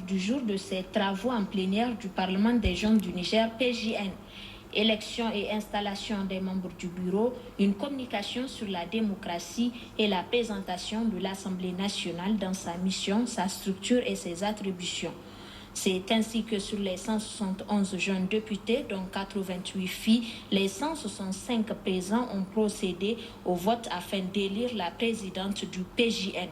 du jour de ces travaux en plénière du Parlement des jeunes du Niger, PJN. Élection et installation des membres du bureau, une communication sur la démocratie et la présentation de l'Assemblée nationale dans sa mission, sa structure et ses attributions. C'est ainsi que sur les 171 jeunes députés, dont 88 filles, les 165 présents ont procédé au vote afin d'élire la présidente du PJN.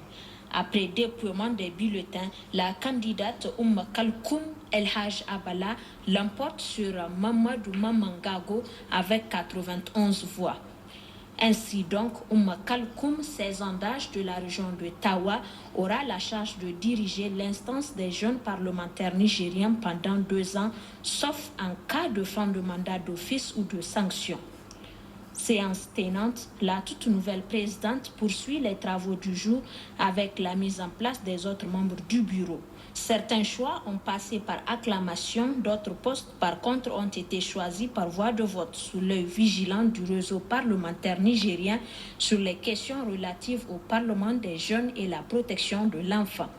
Après déploiement des bulletins, la candidate Kalkoum El Haj Abala l'emporte sur Mamadou Mamangago avec 91 voix. Ainsi donc, Kalkoum, 16 ans d'âge de la région de Tawa, aura la charge de diriger l'instance des jeunes parlementaires nigériens pendant 2 ans, sauf en cas de fin de mandat d'office ou de sanction. Séance tenante, la toute nouvelle présidente poursuit les travaux du jour avec la mise en place des autres membres du bureau. Certains choix ont passé par acclamation, d'autres postes par contre ont été choisis par voie de vote sous l'œil vigilant du réseau parlementaire nigérien sur les questions relatives au Parlement des jeunes et la protection de l'enfant.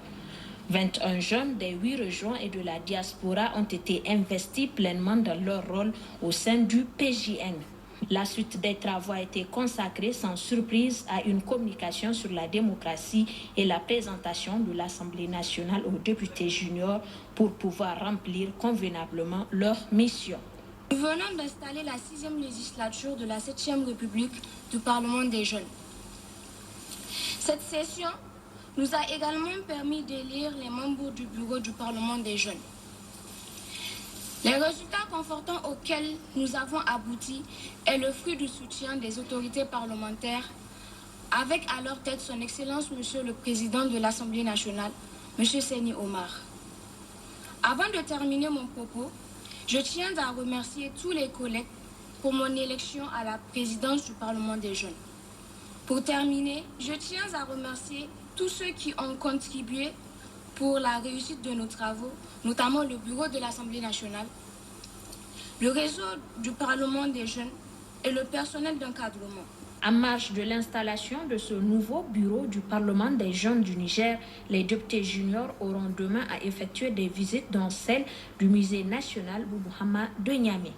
21 jeunes des 8 régions et de la diaspora ont été investis pleinement dans leur rôle au sein du PJN. La suite des travaux a été consacrée sans surprise à une communication sur la démocratie et la présentation de l'Assemblée nationale aux députés juniors pour pouvoir remplir convenablement leur mission. Nous venons d'installer la 6e législature de la 7e République du Parlement des jeunes. Cette session nous a également permis d'élire les membres du bureau du Parlement des jeunes. Les résultats confortants auxquels nous avons abouti est le fruit du soutien des autorités parlementaires, avec à leur tête son Excellence Monsieur le Président de l'Assemblée nationale, Monsieur Seni Omar. Avant de terminer mon propos, je tiens à remercier tous les collègues pour mon élection à la présidence du Parlement des jeunes. Pour terminer, je tiens à remercier tous ceux qui ont contribué pour la réussite de nos travaux, notamment le bureau de l'Assemblée nationale, le réseau du Parlement des jeunes et le personnel d'encadrement. En marge de l'installation de ce nouveau bureau du Parlement des jeunes du Niger, les députés juniors auront demain à effectuer des visites dont celle du musée national Boubouhama de Niamey.